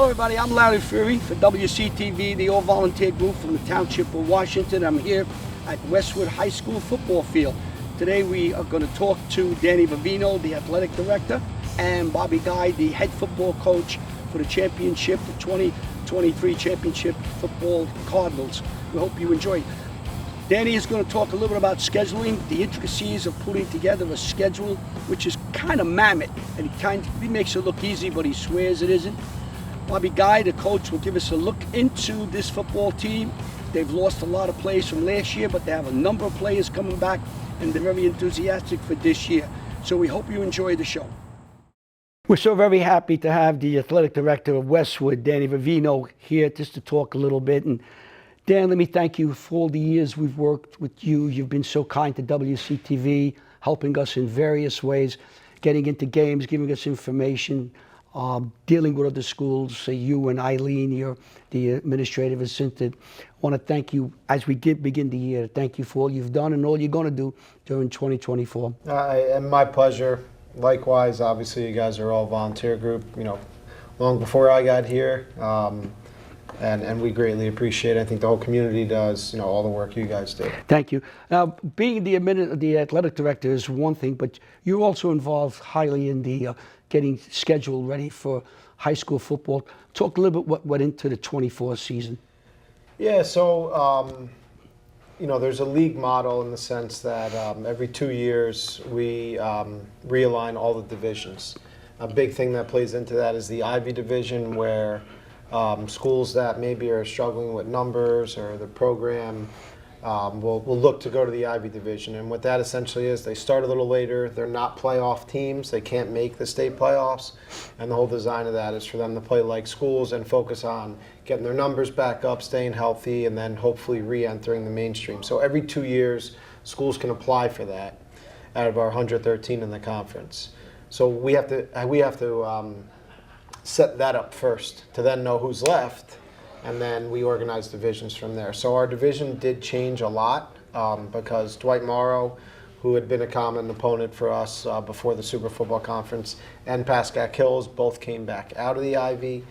everybody, I'm Larry Fury for WCTV, the all-volunteer group from the Township of Washington. I'm here at Westwood High School football field. Today we are going to talk to Danny Vivino, the athletic director, and Bobby Guy, the head football coach for the championship, the 2023 championship football Cardinals. We hope you enjoy. Danny is going to talk a little bit about scheduling, the intricacies of putting together a schedule, which is kind of mammoth, and he makes it look easy, but he swears it isn't. Bobby Guy, the coach, will give us a look into this football team. They've lost a lot of players from last year, but they have a number of players coming back, and they're very enthusiastic for this year. So we hope you enjoy the show. We're so very happy to have the athletic director of Westwood, Danny Vivino, here just to talk a little bit. And Dan, let me thank you for all the years we've worked with you. You've been so kind to WCTV, helping us in various ways, getting into games, giving us information, dealing with other schools. So you and Eileen, you're the administrative assistant. I want to thank you as we did begin the year. Thank you for all you've done and all you're going to do during 2024. And my pleasure. Likewise, obviously, you guys are all volunteer group, long before I got here. And we greatly appreciate it. I think the whole community does, all the work you guys do. Thank you. Now, being the athletic director is one thing, but you're also involved highly in the getting schedule ready for high school football. Talk a little bit what went into the 24 season. Yeah, so, there's a league model in the sense that every 2 years we realign all the divisions. A big thing that plays into that is the Ivy division, where schools that maybe are struggling with numbers or the program will look to go to the Ivy division. And what that essentially is, they start a little later, they're not playoff teams, they can't make the state playoffs, and the whole design of that is for them to play like schools and focus on getting their numbers back up, staying healthy, and then hopefully re-entering the mainstream. So every 2 years, schools can apply for that out of our 113 in the conference. So we have to set that up first to then know who's left, and then we organize divisions from there. So our division did change a lot because Dwight Morrow, who had been a common opponent for us before the Super Football Conference, and Pascack Hills both came back out of the Ivy.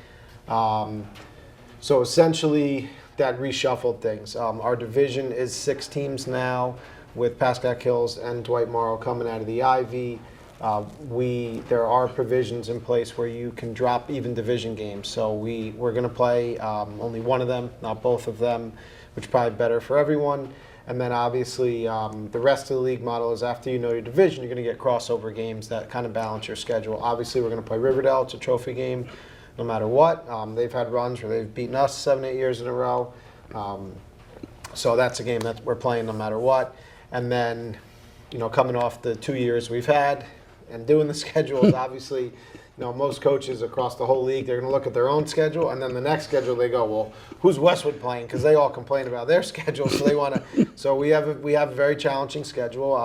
So essentially that reshuffled things. Our division is 6 teams now, with Pascack Hills and Dwight Morrow coming out of the Ivy. There are provisions in place where you can drop even division games. So we're going to play only one of them, not both of them, which is probably better for everyone. And then obviously the rest of the league model is after you know your division, you're going to get crossover games that kind of balance your schedule. Obviously we're going to play Riverdale. It's a trophy game no matter what. They've had runs where they've beaten us 7-8 years in a row. So that's a game that we're playing no matter what. And then, coming off the 2 years we've had, and doing the schedules, obviously, most coaches across the whole league, they're going to look at their own schedule, and then the next schedule they go, well, who's Westwood playing? Because they all complain about their schedule, so they want to. So we have a very challenging schedule,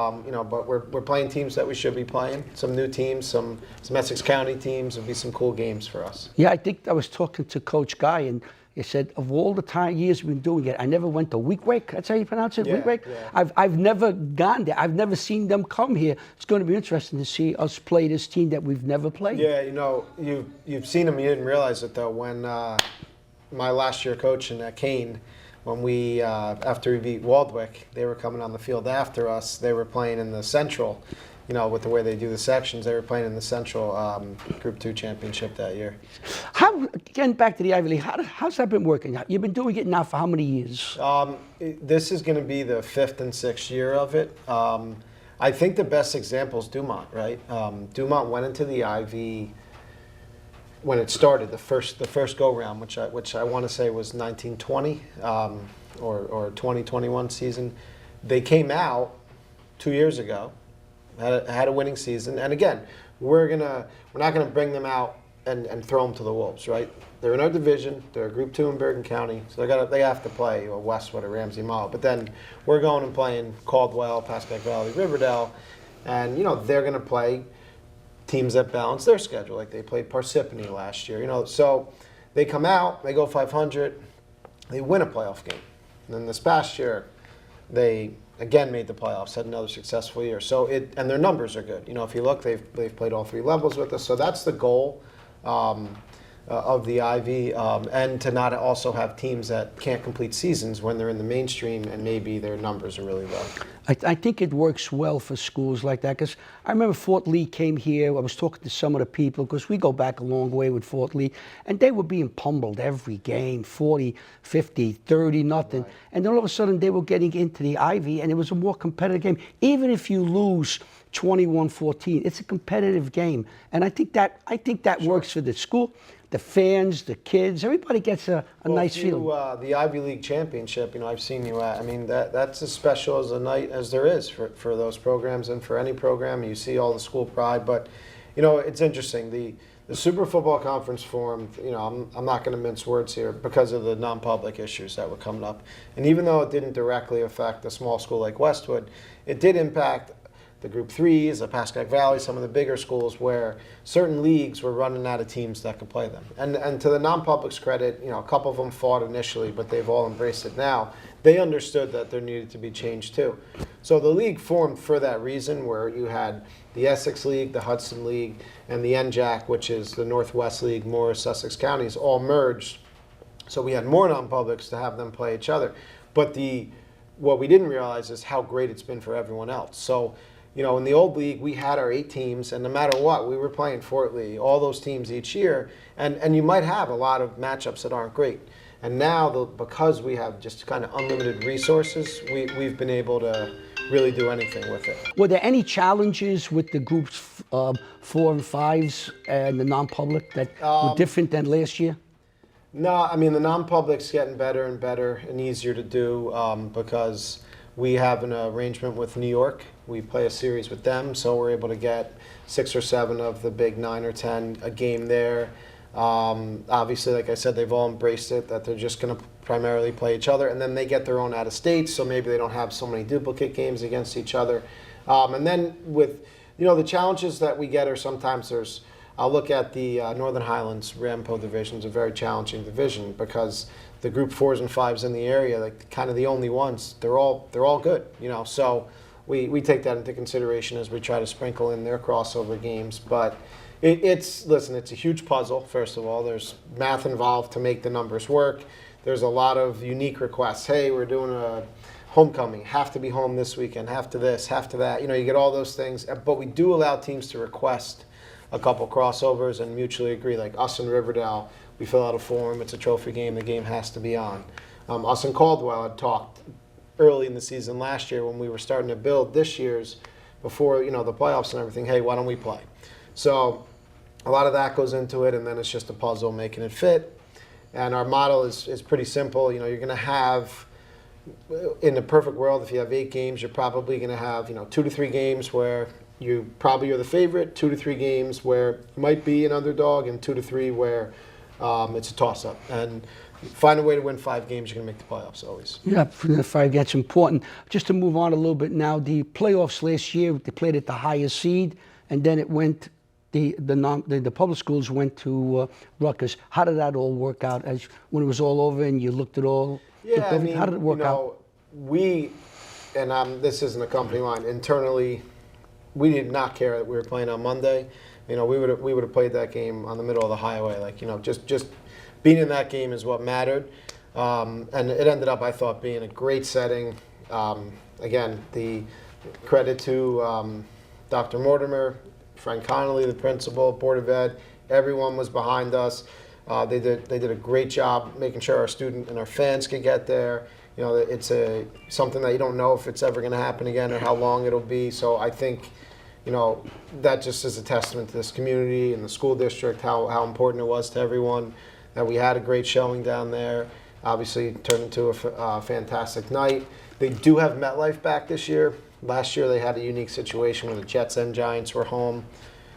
but we're playing teams that we should be playing. Some new teams, some Essex County teams. It'll be some cool games for us. Yeah, I think I was talking to Coach Guy, and he said, of all the years we've been doing it, I never went to Weequahic. That's how you pronounce it, yeah, Weequahic? Yeah. I've never gone there. I've never seen them come here. It's going to be interesting to see us play this team that we've never played. Yeah, you've seen them. You didn't realize it, though. When my last year coaching at Kane, when we, after we beat Waldwick, they were coming on the field after us. They were playing in the Central. With the way they do the sections, they were playing in the Central Group 2 championship that year. Getting back to the Ivy League, how's that been working? You've been doing it now for how many years? This is going to be the 5th and 6th year of it. I think the best example is Dumont, right? Dumont went into the Ivy when it started, the first go-round, which I want to say was 1920 or 2021 season. They came out 2 years ago. Had a winning season, and again, we're not gonna bring them out and throw them to the wolves, right? They're in our division. They're a Group 2 in Bergen County, so they have to play Westwood or Ramsey Mall. But then we're going and playing Caldwell, Pascack Valley, Riverdale, and they're gonna play teams that balance their schedule, like they played Parsippany last year. So they come out, they go 500, they win a playoff game, and then this past year they again made the playoffs, had another successful year. So and their numbers are good. If you look, they've played all 3 levels with us. So that's the goal. of the Ivy, and to not also have teams that can't complete seasons when they're in the mainstream and maybe their numbers are really low. I think it works well for schools like that, because I remember Fort Lee came here. I was talking to some of the people, because we go back a long way with Fort Lee, and they were being pummeled every game, 40, 50, 30, nothing. Right. And then all of a sudden they were getting into the Ivy, and it was a more competitive game. Even if you lose 21-14, it's a competitive game. And I think that sure. works for the school, the fans, the kids. Everybody gets a nice feeling. The Ivy League championship, I've seen you at. I mean, that's as special as a night as there is for those programs and for any program. You see all the school pride. But, it's interesting. The Super Football Conference formed, I'm not going to mince words here, because of the non-public issues that were coming up. And even though it didn't directly affect a small school like Westwood, it did impact the Group 3s, the Pascack Valley, some of the bigger schools where certain leagues were running out of teams that could play them. And to the non-public's credit, a couple of them fought initially, but they've all embraced it now. They understood that there needed to be change too. So the league formed for that reason, where you had the Essex League, the Hudson League, and the NJAC, which is the Northwest League, Morris, Sussex counties, all merged. So we had more non-publics to have them play each other. But what we didn't realize is how great it's been for everyone else. So, in the old league, we had our 8 teams, and no matter what, we were playing Fort Lee, all those teams each year, and you might have a lot of matchups that aren't great. And now, because we have just kind of unlimited resources, we've been able to really do anything with it. Were there any challenges with the groups 4 and 5s and the non-public that were different than last year? No, the non-public's getting better and better and easier to do because we have an arrangement with New York. We play a series with them, so we're able to get 6 or 7 of the big 9 or 10 a game there. Obviously, like I said, they've all embraced it, that they're just going to primarily play each other, and then they get their own out of state, so maybe they don't have so many duplicate games against each other. And then with, the challenges that we get are sometimes I'll look at the Northern Highlands Rampo division. It's a very challenging division because the Group 4s and 5s in the area, like kind of the only ones, they're all good, so we take that into consideration as we try to sprinkle in their crossover games. But it's a huge puzzle. First of all, there's math involved to make the numbers work. There's a lot of unique requests. Hey, we're doing a homecoming, have to be home this weekend, have to this, have to that. You get all those things, but we do allow teams to request a couple crossovers and mutually agree. Like us in Riverdale, we fill out a form, it's a trophy game, the game has to be on. Us in Caldwell had talked early in the season last year when we were starting to build this year's, before the playoffs and everything, hey, why don't we play? So a lot of that goes into it, and then it's just a puzzle making it fit. And our model is pretty simple. You're going to have, in the perfect world, if you have 8 games, you're probably going to have 2 to 3 games where you probably are the favorite, 2 to 3 games where you might be an underdog, and 2 to 3 where it's a toss-up. And find a way to win 5 games, you're going to make the playoffs always. Yeah, for the 5, that's important. Just to move on a little bit now, the playoffs last year, they played at the highest seed, and then it went, the public schools went to Rutgers. How did that all work out when it was all over and you looked at all? Yeah, how did it work out? This isn't a company line, internally, we did not care that we were playing on Monday. We would have played that game on the middle of the highway. Just being in that game is what mattered. And it ended up, I thought, being a great setting. Again, the credit to Dr. Mortimer, Frank Connolly, the principal, Board of Ed, everyone was behind us. They did a great job making sure our student and our fans could get there. It's something that you don't know if it's ever going to happen again or how long it'll be. So I think, that just is a testament to this community and the school district, how important it was to everyone, that we had a great showing down there. Obviously, it turned into a fantastic night. They do have MetLife back this year. Last year, they had a unique situation where the Jets and Giants were home.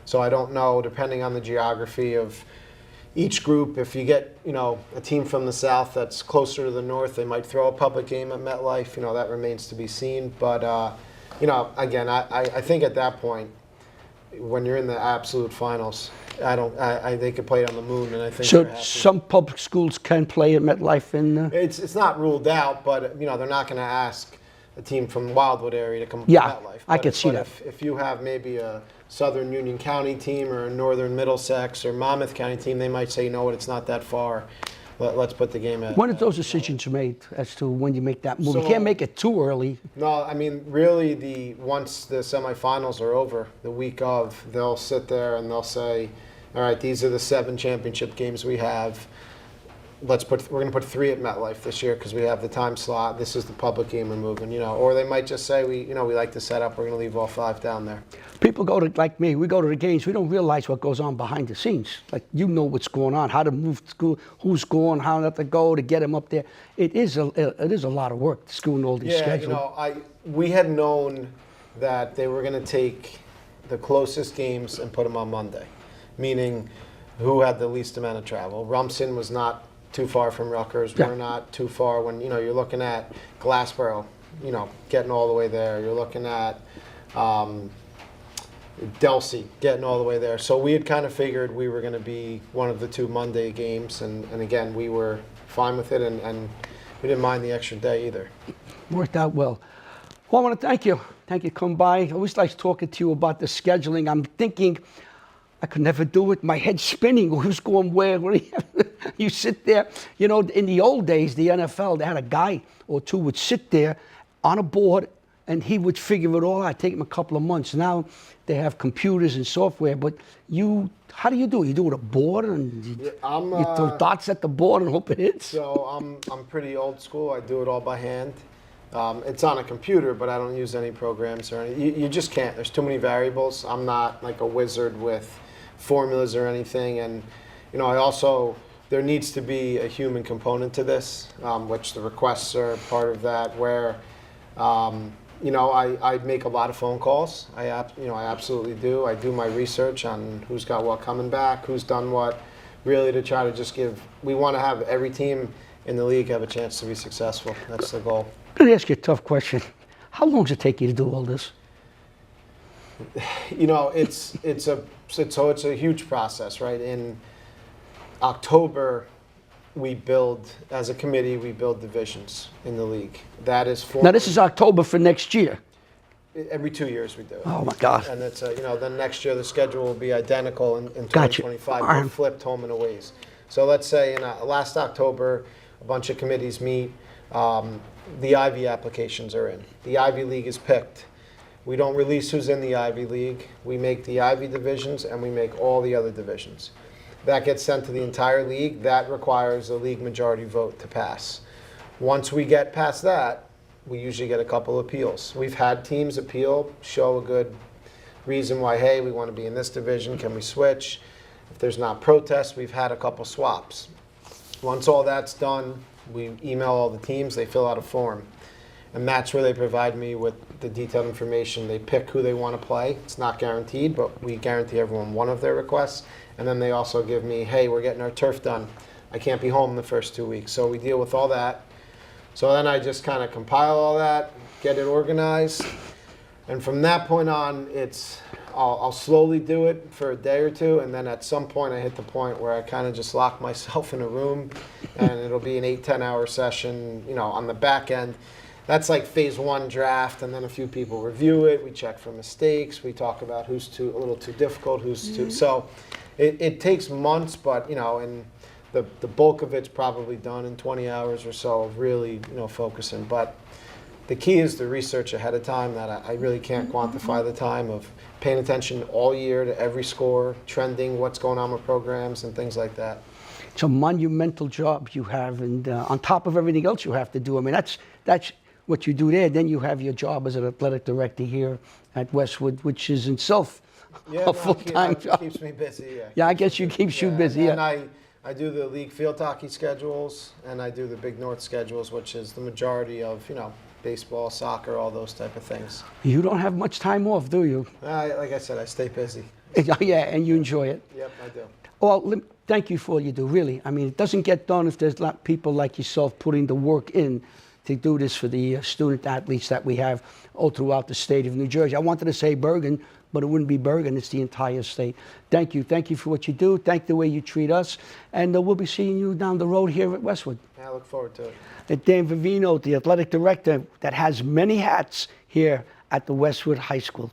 So I don't know, depending on the geography of each group, if you get, a team from the South that's closer to the North, they might throw a public game at MetLife. That remains to be seen. But, again, I think at that point, when you're in the absolute finals, they could play it on the moon, and I think so. Some public schools can play at MetLife, It's not ruled out, but they're not going to ask a team from the Wildwood area to come to Yeah, MetLife. I could see that. If you have maybe a Southern Union County team or a Northern Middlesex or Monmouth County team, they might say, you know what, it's not that far. Let's put the game at. When are those decisions made as to when you make that move? You So- can't make it too early. No, I mean, really, once the semifinals are over, the week of, they'll sit there and they'll say, all right, these are the 7 championship games we have. We're going to put 3 at MetLife this year because we have the time slot. This is the public game we're moving, or they might just say, we like the setup. We're going to leave all 5 down there. People go to, like me, we go to the games. We don't realize what goes on behind the scenes. Like, you know what's going on, how to move school, who's going, how not to go to get them up there. It is a lot of work, screwing all these schedules. We had known that they were going to take the closest games and put them on Monday, meaning who had the least amount of travel. Rumson was not too far from Rutgers. Yeah. We're not too far when, you're looking at Glassboro, getting all the way there. You're looking at Delsey getting all the way there. So we had kind of figured we were going to be one of the 2 Monday games. And again, we were fine with it, and we didn't mind the extra day either. Worked out well. Well, I want to thank you. Thank you for coming by. I always like talking to you about the scheduling. I'm thinking I could never do it. My head's spinning. Who's going where? You sit there. In the old days, the NFL, they had a guy or two would sit there on a board, and he would figure it all out. Take him a couple of months. Now they have computers and software. But how do you do it? You do it with a board, and you throw dots at the board and hope it hits? So I'm pretty old school. I do it all by hand. It's on a computer, but I don't use any programs or anything. You just can't. There's too many variables. I'm not like a wizard with formulas or anything. And, there needs to be a human component to this, which the requests are part of that, where, I make a lot of phone calls. I absolutely do. I do my research on who's got what coming back, who's done what, really to try to just we want to have every team in the league have a chance to be successful. That's the goal. I'm going to ask you a tough question. How long does it take you to do all this? It's a huge process, right? In October, as a committee, we build divisions in the league. That is Now, this is October for next year. Every 2 years we do it. Oh, my God. And it's, then next year the schedule will be identical in Gotcha. 2025. All right. We're flipped home and aways. So let's say in last October, a bunch of committees meet. The Ivy applications are in. The Ivy League is picked. We don't release who's in the Ivy League. We make the Ivy divisions, and we make all the other divisions. That gets sent to the entire league. That requires a league majority vote to pass. Once we get past that, we usually get a couple appeals. We've had teams appeal, show a good reason why, hey, we want to be in this division, can we switch? If there's not protests, we've had a couple swaps. Once all that's done, we email all the teams, they fill out a form. And that's where they provide me with the detailed information. They pick who they want to play. It's not guaranteed, but we guarantee everyone one of their requests. And then they also give me, hey, we're getting our turf done. I can't be home the first 2 weeks. So we deal with all that. So then I just kind of compile all that, get it organized. And from that point on, I'll slowly do it for a day or two. And then at some point, I hit the point where I kind of just lock myself in a room. And it'll be an 8-10 hour session, on the back end. That's like phase 1 draft, and then a few people review it. We check for mistakes. We talk about who's a little too difficult, who's too. So it takes months, but and the bulk of it's probably done in 20 hours or so of really focusing. But the key is the research ahead of time. That I really can't quantify the time of paying attention all year to every score, trending, what's going on with programs, and things like that. It's a monumental job you have, and on top of everything else you have to do. I mean, that's what you do there. Then you have your job as an athletic director here at Westwood, which is itself a full-time job. Keeps me busy, yeah. Yeah, I guess you keeps you busy. And I do the league field hockey schedules, and I do the Big North schedules, which is the majority of, baseball, soccer, all those type of things. You don't have much time off, do you? Like I said, I stay busy. Yeah, and you enjoy it. Yep, I do. Well, thank you for all you do, really. I mean, it doesn't get done if there's not people like yourself putting the work in to do this for the student athletes that we have all throughout the state of New Jersey. I wanted to say Bergen, but it wouldn't be Bergen, it's the entire state. Thank you. Thank you for what you do. Thank the way you treat us. And we'll be seeing you down the road here at Westwood. I look forward to it. And Dan Vivino, the athletic director that has many hats here at the Westwood High School.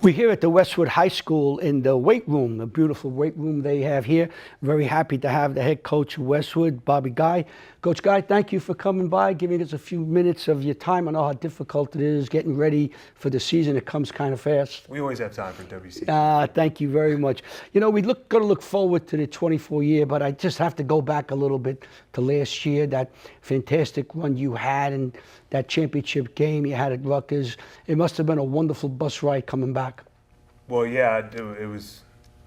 We're here at the Westwood High School in the weight room, the beautiful weight room they have here. Very happy to have the head coach of Westwood, Bobby Guy. Coach Guy, thank you for coming by, giving us a few minutes of your time. I know how difficult it is getting ready for the season. It comes kind of fast. We always have time for WC. Thank you very much. You know, we're going to look forward to the 24 year, but I just have to go back a little bit to last year, that fantastic run you had and that championship game you had at Rutgers. It must have been a wonderful bus ride coming back. Well, yeah, it was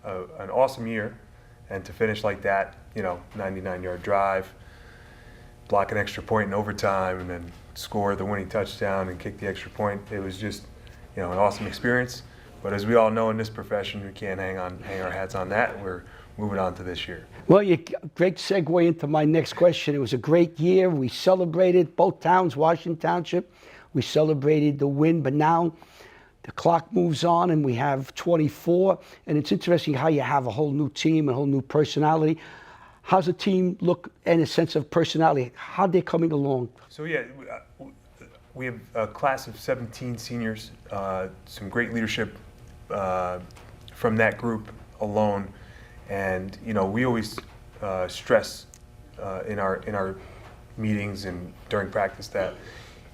an awesome year, and to finish like that, 99-yard drive, block an extra point in overtime, and then score the winning touchdown and kick the extra point. It was just, an awesome experience. But as we all know in this profession, we can't hang our hats on that. We're moving on to this year. Well, great segue into my next question. It was a great year. We celebrated both towns, Washington Township. We celebrated the win, but now the clock moves on and we have 24. And it's interesting how you have a whole new team, a whole new personality. How's the team look in a sense of personality? How they're coming along? So yeah, we have a class of 17 seniors, some great leadership from that group alone. And we always stress in our meetings and during practice that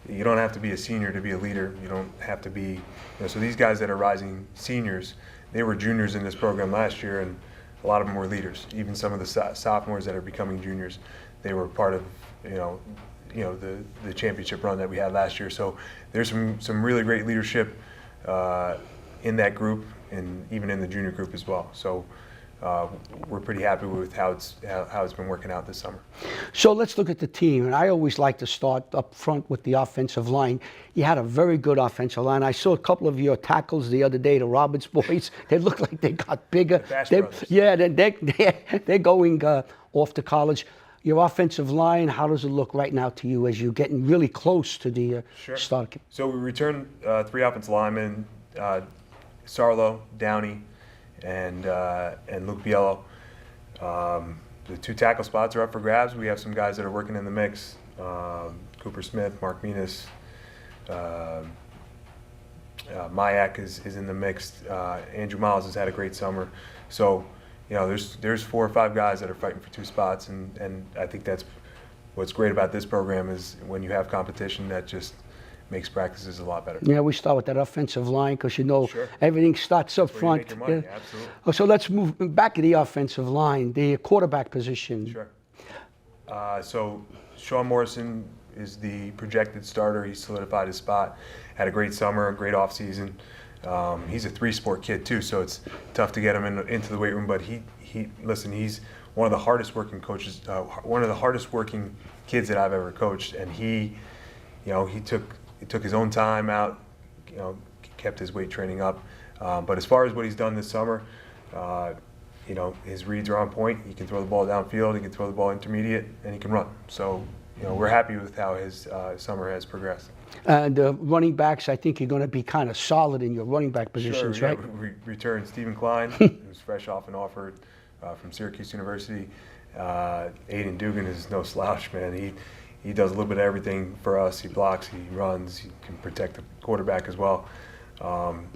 you don't have to be a senior to be a leader. You don't have to be, so these guys that are rising seniors, they were juniors in this program last year, and a lot of them were leaders. Even some of the sophomores that are becoming juniors, they were part of, the championship run that we had last year. So there's some really great leadership in that group, and even in the junior group as well. So we're pretty happy with how it's been working out this summer. So let's look at the team, and I always like to start up front with the offensive line. You had a very good offensive line. I saw a couple of your tackles the other day, the Roberts boys. They look like they got bigger. They're going off to college. Your offensive line, how does it look right now to you as you're getting really close to the start? So we returned 3 offensive linemen, Sarlo, Downey, and Luke Biello. The 2 tackle spots are up for grabs. We have some guys that are working in the mix. Cooper Smith, Mark Minas, Mayak is in the mix. Andrew Miles has had a great summer. So, there's 4 or 5 guys that are fighting for 2 spots, and I think that's what's great about this program is when you have competition, that just makes practices a lot better. Yeah, we start with that offensive line because Sure. everything starts up front. That's where you make your money. Absolutely. So let's move back to the offensive line, the quarterback position. Sure. So Sean Morrison is the projected starter. He solidified his spot. Had a great summer, a great offseason. He's a 3-sport kid too, so it's tough to get him into the weight room. But he's one of the hardest working coaches, one of the hardest working kids that I've ever coached, and he took his own time out, kept his weight training up. But as far as what he's done this summer, his reads are on point. He can throw the ball downfield, he can throw the ball intermediate, and he can run. So, we're happy with how his summer has progressed. And running backs, I think you're going to be kind of solid in your running back positions, sure, right? Yeah, we returned Stephen Klein, who's fresh off an offer from Syracuse University. Aiden Dugan is no slouch, man. He does a little bit of everything for us. He blocks, he runs, he can protect the quarterback as well. And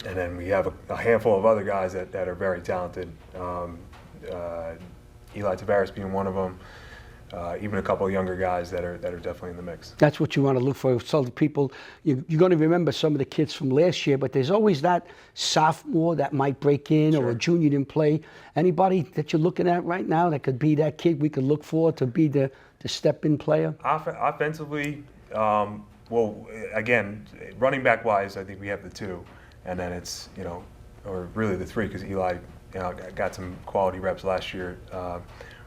then we have a handful of other guys that are very talented. Eli Tavares being one of them. Even a couple of younger guys that are definitely in the mix. That's what you want to look for. So the people, you're going to remember some of the kids from last year, but there's always that sophomore that might break in or a junior didn't play. Anybody that you're looking at right now that could be that kid we could look for to be the step-in player? Offensively, well, again, running back wise, I think we have the 2, and then it's or really the 3 because Eli got some quality reps last year.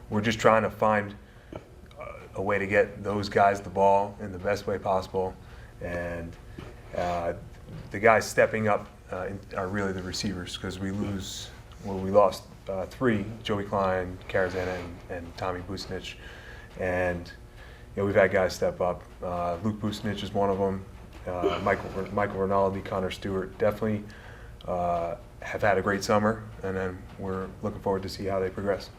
We're just trying to find a way to get those guys the ball in the best way possible, and the guys stepping up are really the receivers because we lost 3, Joey Klein, Karazana, and Tommy Busnich, and we've had guys step up. Luke Busnich is one of them. Michael Rinaldi, Connor Stewart definitely have had a great summer, and then we're looking forward to see how they progress.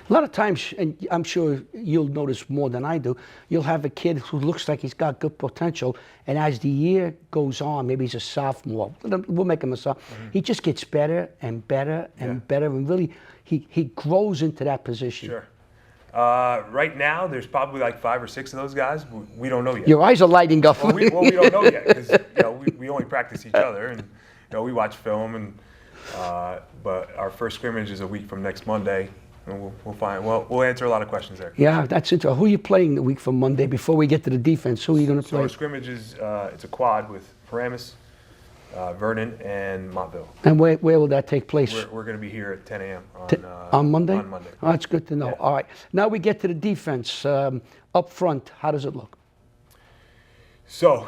A lot of times, and I'm sure you'll notice more than I do, you'll have a kid who looks like he's got good potential, and as the year goes on, maybe he's a sophomore, we'll make him a sophomore, he just gets better and better and better, and really he grows into that position. Sure. Right now, there's probably like 5 or 6 of those guys. We don't know yet. Your eyes are lighting up. Well, we don't know yet because we only practice each other, and we watch film, and but our first scrimmage is a week from next Monday. And we'll answer a lot of questions there. Yeah, that's interesting. Who are you playing the week from Monday before we get to the defense? Who are you going to So play? our scrimmage is it's a quad with Paramus, Vernon, and Montville. And where will that take place? We're going to be here at 10 a.m. On Monday? On Monday. Oh, that's good to know. Yeah. All right. Now we get to the defense. Up front, how does it look? So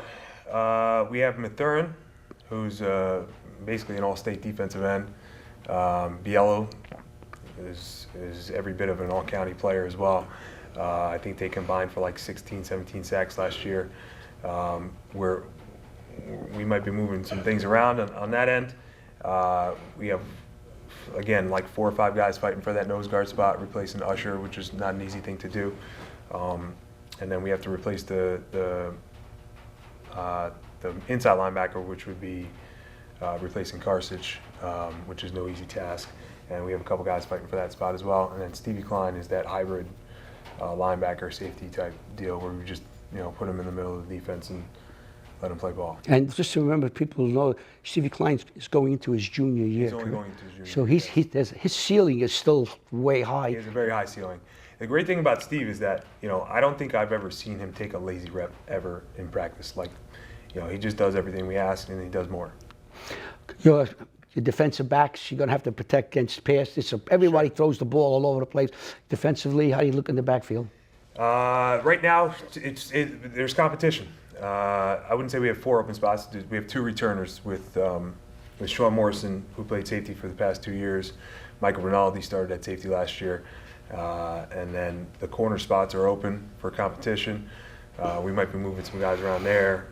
we have Mathurin, who's basically an all-state defensive end. Biello is every bit of an all-county player as well. I think they combined for like 16, 17 sacks last year. We might be moving some things around on that end. We have, again, like 4 or 5 guys fighting for that nose guard spot, replacing Usher, which is not an easy thing to do. And then we have to replace the inside linebacker, which would be replacing Karsich, which is no easy task. And we have a couple guys fighting for that spot as well. And then Stevie Klein is that hybrid linebacker safety type deal where we just put him in the middle of the defense and let him play ball. And just to remember, people know Stevie Klein is going into his junior year. He's only going into his So junior year. his ceiling is still way high. He has a very high ceiling. The great thing about Steve is that I don't think I've ever seen him take a lazy rep ever in practice. Like he just does everything we ask and he does more. Your defensive backs, you're going to have to protect against pass. Everybody throws the ball all over the place. Defensively, how do you look in the backfield? Right now, there's competition. I wouldn't say we have 4 open spots. We have 2 returners with Sean Morrison, who played safety for the past 2 years. Michael Rinaldi started at safety last year. And then the corner spots are open for competition. We might be moving some guys around there.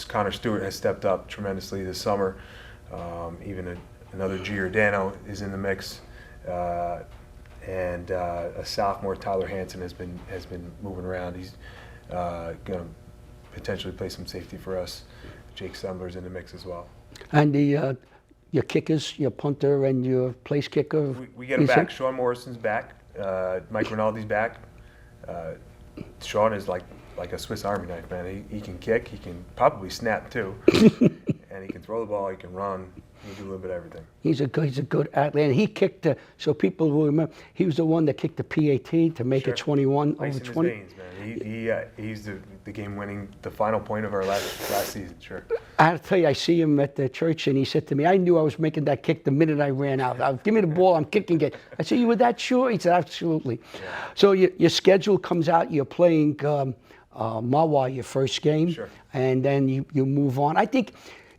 Connor Stewart has stepped up tremendously this summer. Even another Giordano is in the mix. And a sophomore, Tyler Hansen, has been moving around. He's going to potentially play some safety for us. Jake Sembler's in the mix as well. And your kickers, your punter and your place kicker? We get them back. Sean Morrison's back. Mike Rinaldi's back. Sean is like a Swiss Army knife, man. He can kick. He can probably snap too. And he can throw the ball. He can run. He can do a little bit of everything. He's a good athlete. And he kicked, so people will remember, he was the one that kicked the PAT to make it 21 Ice over in 20. his veins, man. He's the game-winning, the final point of our last season, sure. I have to tell you, I see him at the church, and he said to me, I knew I was making that kick the minute I ran out. Give me the ball, I'm kicking it. I said, you were that sure? He said, absolutely. Yeah. So your schedule comes out, you're playing Mawa your first game, sure. And then you move on. I think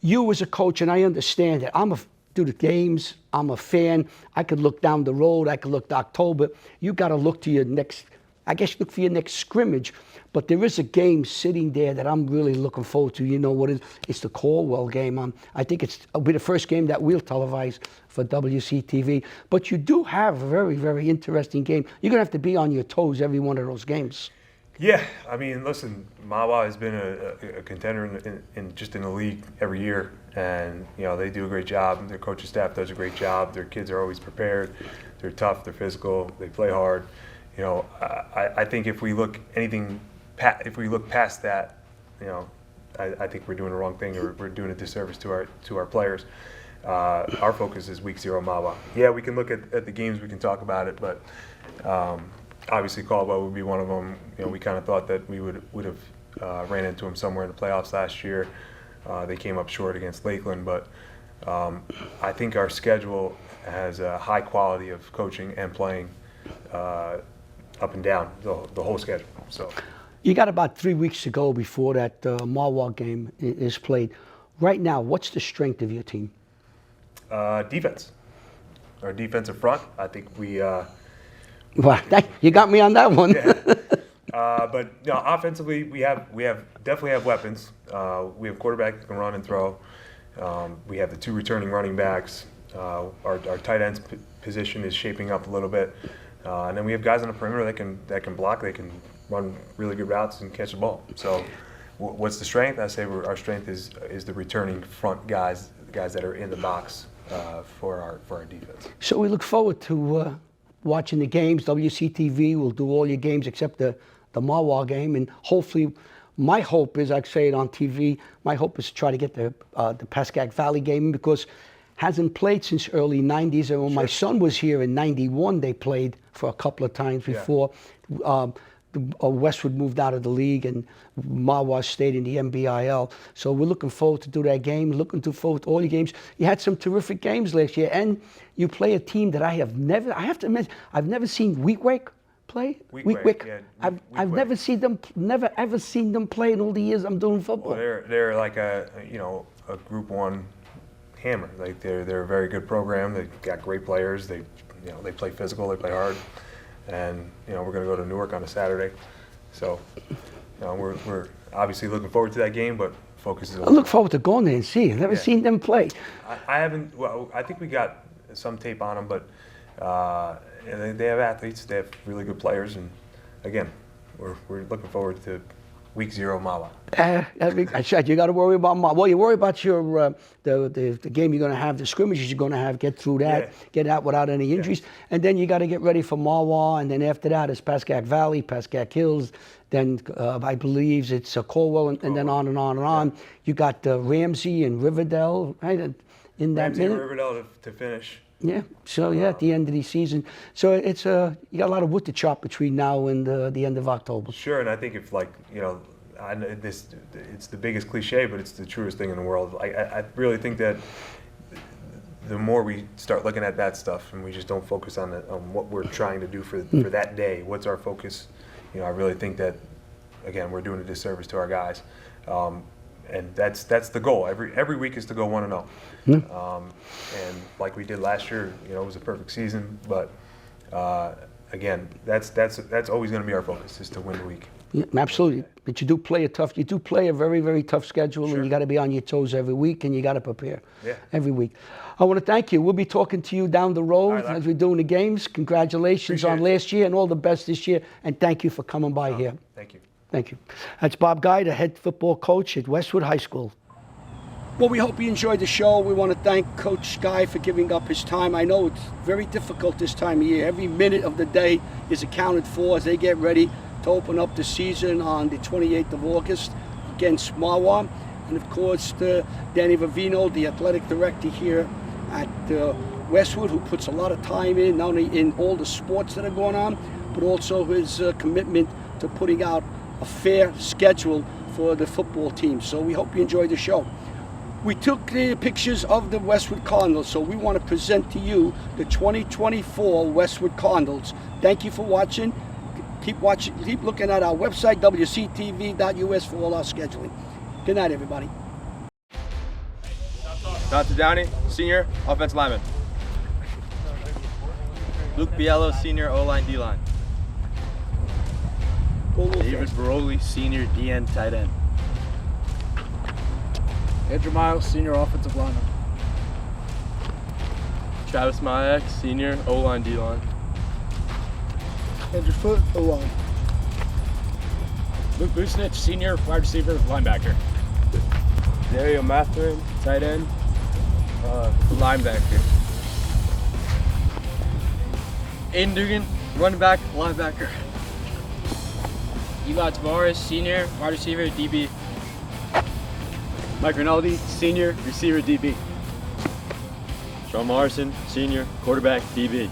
you as a coach, and I understand it, do the games, I'm a fan, I could look down the road, I could look to October. You got to look to your next, I guess look for your next scrimmage. But there is a game sitting there that I'm really looking forward to. You know what it is? It's the Caldwell game. I think it'll be the first game that we'll televise for WCTV. But you do have a very, very interesting game. You're going to have to be on your toes every one of those games. Yeah, I mean, listen, Mawa has been a contender in the league every year, and they do a great job. Their coaching staff does a great job. Their kids are always prepared. They're tough. They're physical. They play hard. I think if we look past that, I think we're doing the wrong thing, or we're doing a disservice to our players. Our focus is week 0 Mawa. Yeah, we can look at the games. We can talk about it, but. Obviously, Caldwell would be one of them. We kind of thought that we would have ran into them somewhere in the playoffs last year. They came up short against Lakeland, but I think our schedule has a high quality of coaching and playing up and down the whole schedule. So, you got about 3 weeks to go before that Mawa game is played. Right now, what's the strength of your team? Defense. Our defensive front. I think we. Well, you got me on that one. Yeah. But you know, offensively, we definitely have weapons. We have quarterback that can run and throw. We have the 2 returning running backs. Our tight ends position is shaping up a little bit, and then we have guys on the perimeter that can block. They can run really good routes and catch the ball. So, what's the strength? I say our strength is the returning front guys, the guys that are in the box for our defense. So we look forward to watching the games. WCTV will do all your games except the Marwar game, and hopefully, my hope is, I say it on TV, my hope is to try to get the Pascack Valley game, because hasn't played since early 90s. And when my son was here in 91, they played for a couple of times before. Westwood moved out of the league and Marwar stayed in the MBIL. So we're looking forward to do that game, looking forward to all your games. You had some terrific games last year, and you play a team that I have to admit, I've never seen Weequahic play. Weequahic, yeah, I've never ever seen them play in all the years I'm doing football. Well, they're like a Group 1 hammer. Like they're a very good program. They've got great players. They play physical, they play hard. And we're going to go to Newark on a Saturday, so we're obviously looking forward to that game. But focus is. I look forward to going there and seeing. I've never seen them play. I haven't. Well, I think we got some tape on them, but they have athletes. They have really good players, and again, we're looking forward to Week 0 Mawa. I said you got to worry about Mawa. Well, you worry about your the game you're going to have, the scrimmages you're going to have. Get through that, get out without any injuries, and then you got to get ready for Mawa. And then after that, it's Pascack Valley, Pascack Hills. Then I believe it's Colwell, and then on and on and on. You got Ramsey and Riverdale, right? In that Ramsey minute. and Riverdale to finish. Yeah. So at the end of the season, so it's you got a lot of wood to chop between now and the end of October. Sure, and I think if it's the biggest cliche, but it's the truest thing in the world. I really think that the more we start looking at that stuff and we just don't focus on what we're trying to do for that day, what's our focus? I really think that, again, we're doing a disservice to our guys. And that's the goal. Every week is to go 1-0. And like we did last year, it was a perfect season. But again, that's always going to be our focus, is to win the week. Yeah, absolutely. But you do play a very, very tough schedule, and you got to be on your toes every week, and you got to prepare every week. I want to thank you. We'll be talking to you down the road as we're doing the games. Congratulations on last year and all the best this year, and thank you for coming by here. Thank you. Thank you. That's Bob Guy, the head football coach at Westwood High School. Well, we hope you enjoyed the show. We want to thank Coach Guy for giving up his time. I know it's very difficult this time of year. Every minute of the day is accounted for as they get ready to open up the season on the 28th of August against Marwar. And of course, Danny Vivino, the athletic director here at Westwood, who puts a lot of time in, not only in all the sports that are going on, but also his commitment to putting out a fair schedule for the football team. So we hope you enjoyed the show. We took the pictures of the Westwood Cardinals, so we want to present to you the 2024 Westwood Cardinals. Thank you for watching. Keep looking at our website, wctv.us, for all our scheduling. Good night, everybody. Dr. Downey, senior offensive lineman. Luke Biello, senior O-line, D-line. David Baroli, senior DN tight end. Andrew Miles, senior offensive lineman. Travis Mayak, senior O-line, D-line. Andrew Foote, O-line. Luke Busnich, senior wide receiver, linebacker. Dario Matherin, tight end, linebacker. Aiden Dugan, running back, linebacker. Eli Tavares, senior wide receiver, DB. Mike Rinaldi, senior receiver, DB. Sean Morrison, senior quarterback, DB.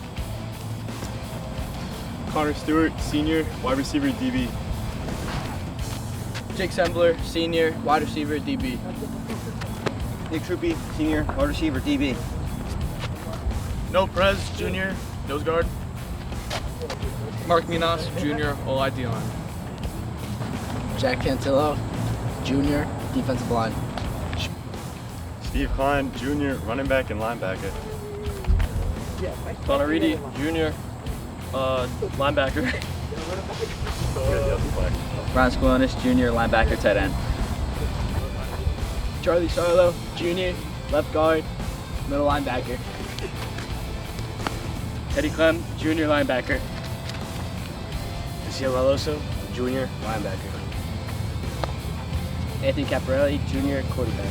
Connor Stewart, senior wide receiver, DB. Jake Sembler, senior wide receiver, DB. Nick Truppy, senior wide receiver, DB. Noah Perez, junior nose guard. Mark Minas, junior O-line, D-line. Jack Cantillo, junior defensive line. Steve Klein, junior running back and linebacker. Connor Reedy, junior linebacker. Ron Squillis, junior, linebacker, tight end. Charlie Sarlo, junior, left guard, middle linebacker. Teddy Clem, junior linebacker. Lucio Veloso, junior linebacker. Anthony Caparelli, junior quarterback.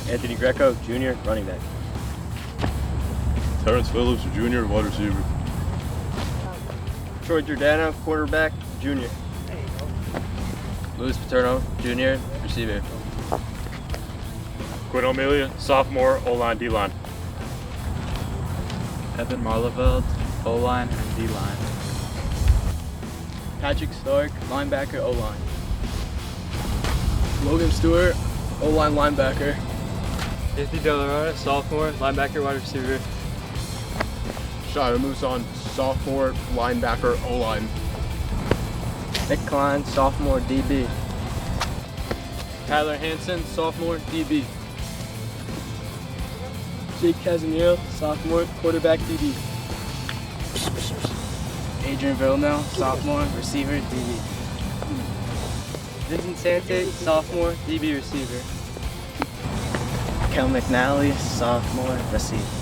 Anthony Greco, junior running back. Terrence Phillips, junior, wide receiver. Troy Giordano, quarterback, junior. Luis Paterno, junior, receiver. Quinn O'Melia, sophomore, O-line, D-line. Evan Marleveld, O-line and D-line. Patrick Stark, linebacker, O-line. Logan Stewart, O-line linebacker. Anthony Delarara, sophomore, linebacker, wide receiver. Shia Muson, sophomore, linebacker, O-line. Nick Klein, sophomore, DB. Tyler Hansen, sophomore, DB. Jake Casimiro, sophomore, quarterback, DB. Adrian Villanelle, sophomore, receiver, DB. Vincent Sante, sophomore, DB receiver. Kel McNally, sophomore, receiver.